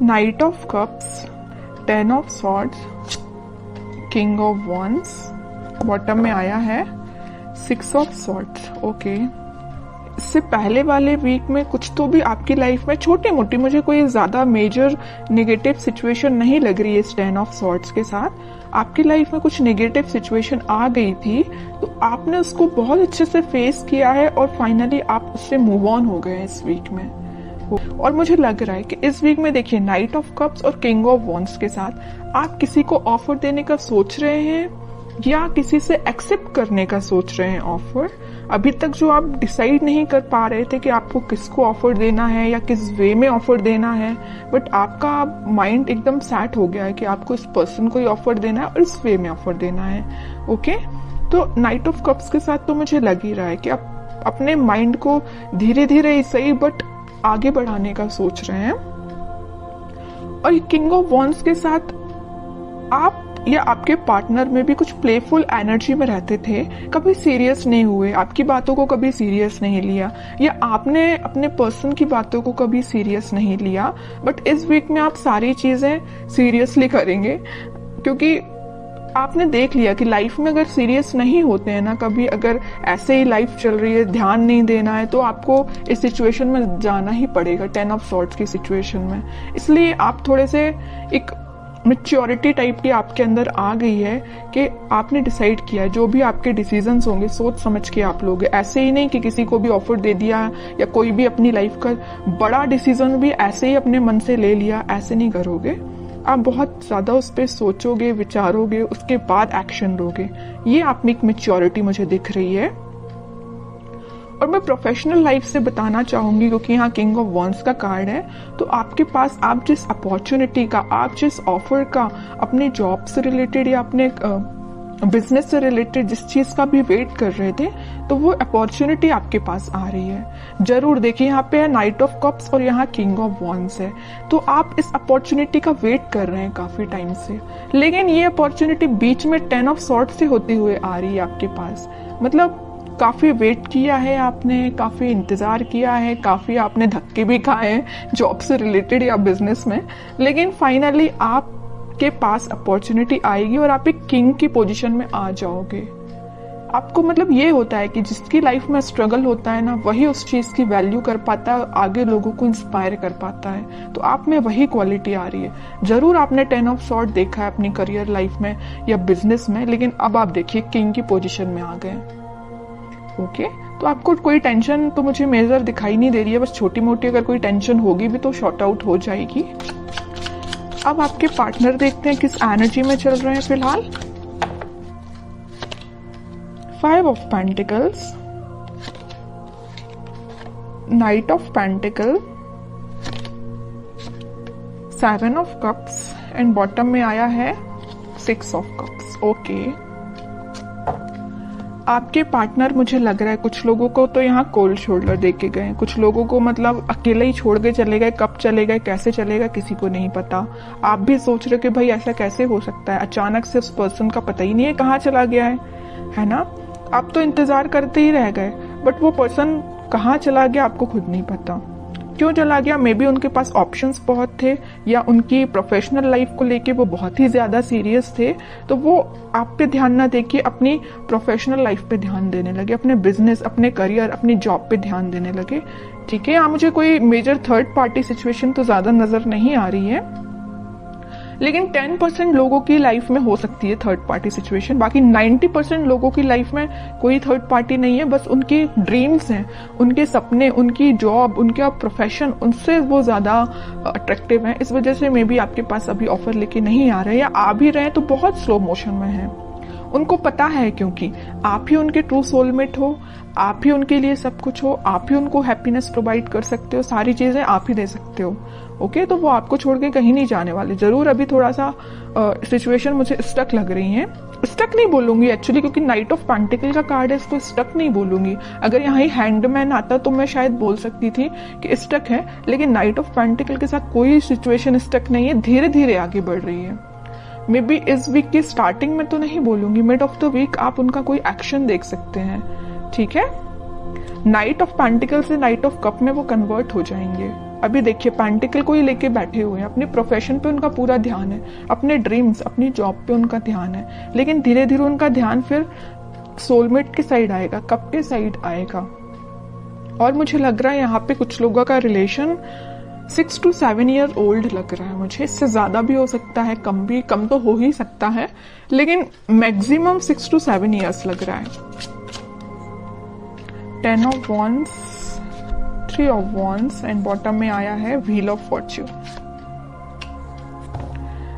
Night of cups, 10 of swords, king of wands, bottom में आया है 6 ऑफ सॉर्ड्स। ओके, इससे पहले वाले वीक में कुछ तो भी आपकी लाइफ में छोटी मोटी, मुझे कोई ज्यादा मेजर नेगेटिव सिचुएशन नहीं लग रही है इस 10 ऑफ सॉर्ड्स के साथ। आपकी लाइफ में कुछ नेगेटिव सिचुएशन आ गई थी, तो आपने उसको बहुत अच्छे से फेस किया है और फाइनली आप उससे मूव ऑन हो गए इस वीक में। और मुझे लग रहा है कि इस वीक में देखिए नाइट ऑफ कप्स और किंग ऑफ वॉन्ड्स के साथ आप किसी को ऑफर देने का सोच रहे हैं या किसी से एक्सेप्ट करने का सोच रहे हैं ऑफर। अभी तक जो आप डिसाइड नहीं कर पा रहे थे कि आपको किसको ऑफर देना है या किस वे में ऑफर देना है, बट आपका माइंड एकदम सेट हो गया है कि आपको इस पर्सन को ही ऑफर देना है और इस वे में ऑफर देना है। ओके, तो नाइट ऑफ कप्स के साथ तो मुझे लग ही रहा है कि आप अपने माइंड को धीरे धीरे ही सही बट आगे बढ़ाने का सोच रहे हैं। और किंग ऑफ वॉन्ड्स के साथ आप या आपके पार्टनर में भी कुछ प्लेफुल एनर्जी में रहते थे, कभी सीरियस नहीं हुए, आपकी बातों को कभी सीरियस नहीं लिया या आपने अपने पर्सन की बातों को कभी सीरियस नहीं लिया। बट इस वीक में आप सारी चीजें सीरियसली करेंगे, क्योंकि आपने देख लिया कि लाइफ में अगर सीरियस नहीं होते हैं ना, कभी अगर ऐसे ही लाइफ चल रही है, ध्यान नहीं देना है, तो आपको इस सिचुएशन में जाना ही पड़ेगा, 10 ऑफ सॉर्ड्स की सिचुएशन में। इसलिए आप थोड़े से एक मैच्योरिटी टाइप की आपके अंदर आ गई है कि आपने डिसाइड किया है जो भी आपके डिसीजंस होंगे सोच समझ के आप लोगे। ऐसे ही नहीं कि किसी को भी ऑफर दे दिया या कोई भी अपनी लाइफ का बड़ा डिसीजन भी ऐसे ही अपने मन से ले लिया, ऐसे नहीं करोगे। आप बहुत ज्यादा उस पर सोचोगे, विचारोगे, उसके बाद एक्शन लोगे। ये आप में एक मैच्योरिटी मुझे दिख रही है। और मैं प्रोफेशनल लाइफ से बताना चाहूंगी, क्योंकि यहाँ किंग ऑफ वॉन्ड्स का कार्ड है, तो आपके पास आप जिस अपॉर्चुनिटी का, आप जिस ऑफर का अपने जॉब से रिलेटेड या अपने बिजनेस से रिलेटेड जिस चीज का भी वेट कर रहे थे, तो वो अपॉर्चुनिटी आपके पास आ रही है। जरूर देखिए, यहाँ पे है नाइट ऑफ कप्स और यहाँ किंग ऑफ वॉन्ड्स है, तो आप इस अपॉर्चुनिटी का वेट कर रहे हैं काफी टाइम से, लेकिन ये अपॉर्चुनिटी बीच में 10 ऑफ सॉर्ड्स से होते हुए आ रही है आपके पास। मतलब काफी वेट किया है आपने, काफी इंतजार किया है, काफी आपने धक्के भी खाए हैं जॉब से रिलेटेड या बिजनेस में, लेकिन फाइनली आपके पास अपॉर्चुनिटी आएगी और आप एक किंग की पोजीशन में आ जाओगे। आपको मतलब ये होता है कि जिसकी लाइफ में स्ट्रगल होता है ना, वही उस चीज की वैल्यू कर पाता है, आगे लोगों को इंस्पायर कर पाता है। तो आप में वही क्वालिटी आ रही है। जरूर आपने 10 ऑफ सॉर्ड देखा है अपनी करियर लाइफ में या बिजनेस में, लेकिन अब आप देखिए किंग की पोजीशन में आ गए। ओके, तो आपको कोई टेंशन तो मुझे मेजर दिखाई नहीं दे रही है, बस छोटी मोटी अगर कोई टेंशन होगी भी तो शॉर्ट आउट हो जाएगी। अब आपके पार्टनर देखते हैं किस एनर्जी में चल रहे हैं फिलहाल। 5 of pentacles, night of pentacle, 7 of cups and bottom में आया है 6 ऑफ कप्स। ओके, आपके पार्टनर मुझे लग रहा है कुछ लोगों को तो यहाँ कोल्ड शोल्डर दे के गए, कुछ लोगों को मतलब अकेले ही छोड़ के चले गए। कब चले गए, कैसे चले गए, किसी को नहीं पता। आप भी सोच रहे हो कि भाई ऐसा कैसे हो सकता है, अचानक से उस पर्सन का पता ही नहीं है कहाँ चला गया है ना। आप तो इंतजार करते ही रह गए, बट वो पर्सन कहाँ चला गया आपको खुद नहीं पता। क्यों चला गया, मे बी उनके पास ऑप्शंस बहुत थे या उनकी प्रोफेशनल लाइफ को लेके वो बहुत ही ज्यादा सीरियस थे, तो वो आप पे ध्यान ना देके अपनी प्रोफेशनल लाइफ पे ध्यान देने लगे, अपने बिजनेस, अपने करियर, अपनी जॉब पे ध्यान देने लगे। ठीक है, यहाँ मुझे कोई मेजर थर्ड पार्टी सिचुएशन तो ज्यादा नजर नहीं आ रही है, लेकिन 10% लोगों की लाइफ में हो सकती है थर्ड पार्टी सिचुएशन। बाकी 90% लोगों की लाइफ में कोई थर्ड पार्टी नहीं है, बस उनकी ड्रीम्स हैं, उनके सपने, उनकी जॉब, उनका प्रोफेशन, उनसे वो ज्यादा अट्रैक्टिव है। इस वजह से मे बी आपके पास अभी ऑफर लेके नहीं आ रहे, या आ भी रहे हैं तो बहुत स्लो मोशन में है। उनको पता है क्योंकि आप ही उनके ट्रू सोलमेट हो, आप ही उनके लिए सब कुछ हो, आप ही उनको हैप्पीनेस प्रोवाइड कर सकते हो, सारी चीजें आप ही दे सकते हो। ओके, तो वो आपको छोड़ के कहीं नहीं जाने वाले। जरूर अभी थोड़ा सा सिचुएशन मुझे स्टक लग रही है। स्टक नहीं बोलूंगी एक्चुअली, क्योंकि नाइट ऑफ पेंटिकल का कार्ड है, इसको स्टक नहीं बोलूंगी। अगर यहाँ हैंडमैन आता तो मैं शायद बोल सकती थी कि स्टक है, लेकिन नाइट ऑफ पेंटिकल के साथ कोई सिचुएशन स्टक नहीं है, धीरे धीरे आगे बढ़ रही है। मे बी इस वीक की स्टार्टिंग में तो नहीं बोलूंगी, मिड ऑफ द वीक आप उनका कोई एक्शन देख सकते हैं। ठीक है, नाइट ऑफ पेंटिकल से नाइट ऑफ कप में वो कन्वर्ट हो जाएंगे। अभी देखिए पेंटिकल को ही लेके बैठे हुए हैं, अपने प्रोफेशन पे उनका पूरा ध्यान है, अपने ड्रीम्स, अपनी जॉब पे उनका ध्यान है, लेकिन धीरे धीरे उनका ध्यान फिर सोलमेट के साइड आएगा, कब के साइड आएगा। और मुझे लग रहा है यहाँ पे कुछ लोगों का रिलेशन 6 to 7 ईयर ओल्ड लग रहा है मुझे, इससे ज्यादा भी हो सकता है, कम तो हो ही सकता है, लेकिन मैक्सिमम 6 to 7 ईयर्स लग रहा है। 10 of Wands, 3 of Wands and bottom में आया है व्हील ऑफ फॉर्च्यून।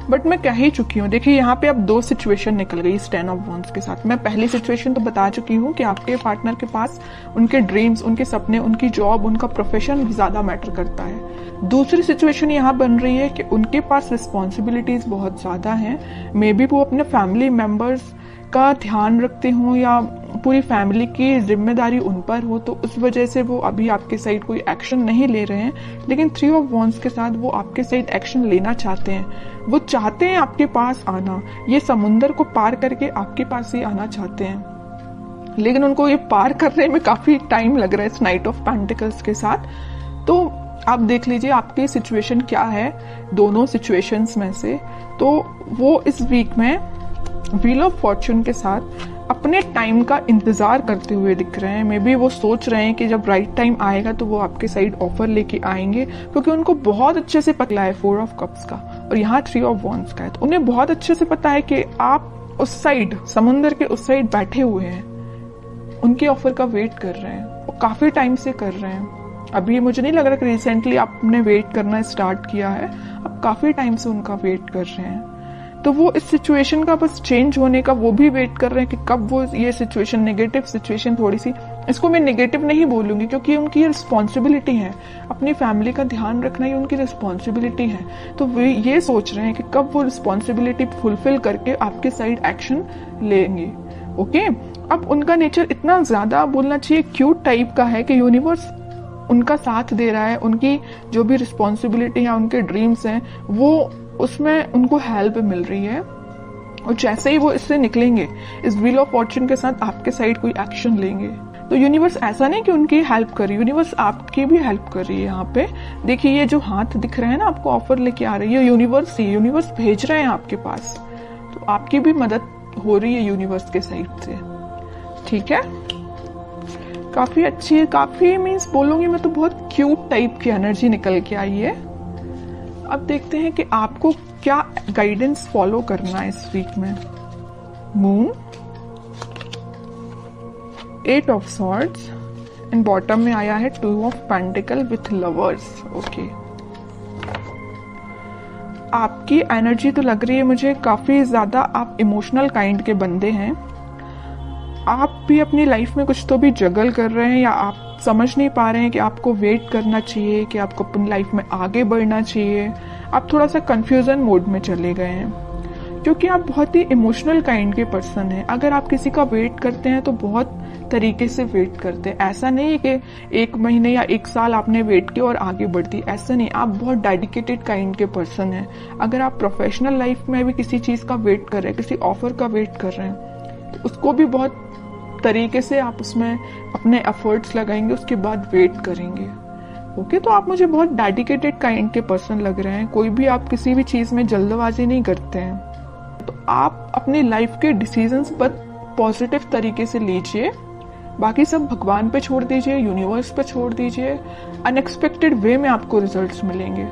बट मैं कह ही चुकी हूँ, देखिए यहाँ पे अब 2 सिचुएशन निकल गई इस 10 ऑफ वॉन्ड्स के साथ। मैं पहली सिचुएशन तो बता चुकी हूँ कि आपके पार्टनर के पास उनके ड्रीम्स, उनके सपने, उनकी जॉब, उनका प्रोफेशन ज्यादा मैटर करता है। दूसरी सिचुएशन यहाँ बन रही है कि उनके पास रिस्पॉन्सिबिलिटीज बहुत ज्यादा हैं, मे बी वो अपने फैमिली मेंबर्स का ध्यान रखते हो या पूरी फैमिली की जिम्मेदारी उन पर हो, तो उस वजह से वो अभी आपके साइड कोई एक्शन नहीं ले रहे हैं। लेकिन 3 ऑफ वॉन्ड्स के साथ वो आपके साइड एक्शन लेना चाहते हैं, वो चाहते हैं आपके पास आना, ये समुंदर को पार करके आपके पास ही आना चाहते हैं, लेकिन उनको ये पार करने में काफी टाइम लग रहा है इस नाइट ऑफ पेंटिकल्स के साथ। तो आप देख लीजिए आपकी सिचुएशन क्या है दोनों सिचुएशंस में से। तो वो इस वीक में व्हील ऑफ फॉर्च्यून के साथ अपने टाइम का इंतजार करते हुए दिख रहे हैं। मे बी वो सोच रहे हैं कि जब राइट टाइम आएगा तो वो आपके साइड ऑफर लेके आएंगे, क्योंकि उनको बहुत अच्छे से पता है 4 ऑफ कप्स का और यहाँ 3 ऑफ वॉन्ड्स का है, तो उन्हें बहुत अच्छे से पता है कि आप उस साइड, समुंदर के उस साइड बैठे हुए हैं, उनके ऑफर का वेट कर रहे हैं, वो काफी टाइम से कर रहे हैं। अभी मुझे नहीं लग रहा कि रिसेंटली आपने वेट करना स्टार्ट किया है, अब काफी टाइम से उनका वेट कर रहे हैं। तो वो इस सिचुएशन का बस चेंज होने का वो भी वेट कर रहे हैं कि कब वो ये सिचुएशन, नेगेटिव सिचुएशन, थोड़ी सी, इसको मैं नेगेटिव नहीं बोलूंगी क्योंकि उनकी रिस्पॉन्सिबिलिटी है, अपनी फैमिली का ध्यान रखना ही उनकी रिस्पॉन्सिबिलिटी है। तो वे ये सोच रहे हैं कि कब वो रिस्पॉन्सिबिलिटी फुलफिल करके आपके साइड एक्शन लेंगे। ओके, अब उनका नेचर इतना ज्यादा बोलना चाहिए क्यूट टाइप का है कि यूनिवर्स उनका साथ दे रहा है, उनकी जो भी रिस्पॉन्सिबिलिटी है, उनके ड्रीम्स हैं, वो उसमें उनको हेल्प मिल रही है। और जैसे ही वो इससे निकलेंगे, इस व्हील ऑफ फॉर्च्यून के साथ आपके साइड कोई एक्शन लेंगे, तो यूनिवर्स ऐसा नहीं कि उनकी हेल्प कर रही, यूनिवर्स आपकी भी हेल्प कर रही है। यहाँ पे देखिए ये जो हाथ दिख रहे हैं ना, आपको ऑफर लेके आ रही है यूनिवर्स ही, यूनिवर्स भेज रहे हैं आपके पास, तो आपकी भी मदद हो रही है यूनिवर्स के साइड से। ठीक है, काफी अच्छी है, काफी मीन्स बोलूंगी मैं तो बहुत क्यूट टाइप की एनर्जी निकल के आई है। अब देखते हैं कि आपको क्या गाइडेंस फॉलो करना है इस वीक में। Moon, 8 of swords and bottom में आया है 2 of pentacle with lovers. Okay, आपकी एनर्जी तो लग रही है मुझे काफी ज्यादा आप इमोशनल काइंड के बंदे हैं। आप भी अपनी लाइफ में कुछ तो भी जगल कर रहे हैं, या आप समझ नहीं पा रहे हैं कि आपको वेट करना चाहिए कि आपको अपनी लाइफ में आगे बढ़ना चाहिए। आप थोड़ा सा कंफ्यूजन मोड में चले गए हैं, क्योंकि आप बहुत ही इमोशनल काइंड के पर्सन हैं। अगर आप किसी का वेट करते हैं तो बहुत तरीके से वेट करते हैं, ऐसा नहीं है कि 1 महीने या 1 साल आपने वेट किया और आगे बढ़ती, ऐसा नहीं। आप बहुत डेडिकेटेड काइंड के पर्सन हैं। अगर आप प्रोफेशनल लाइफ में भी किसी चीज का वेट कर रहे हैं, किसी ऑफर का वेट कर रहे हैं, तो उसको भी बहुत तरीके से आप उसमें अपने एफर्ट्स लगाएंगे, उसके बाद वेट करेंगे। ओके, तो आप मुझे बहुत डेडिकेटेड काइंड के पर्सन लग रहे हैं। कोई भी आप किसी भी चीज में जल्दबाजी नहीं करते हैं। तो आप अपनी लाइफ के डिसीजंस पर पॉजिटिव तरीके से लीजिए, बाकी सब भगवान पे छोड़ दीजिए, यूनिवर्स पे छोड़ दीजिए। अनएक्सपेक्टेड वे में आपको रिजल्ट्स मिलेंगे।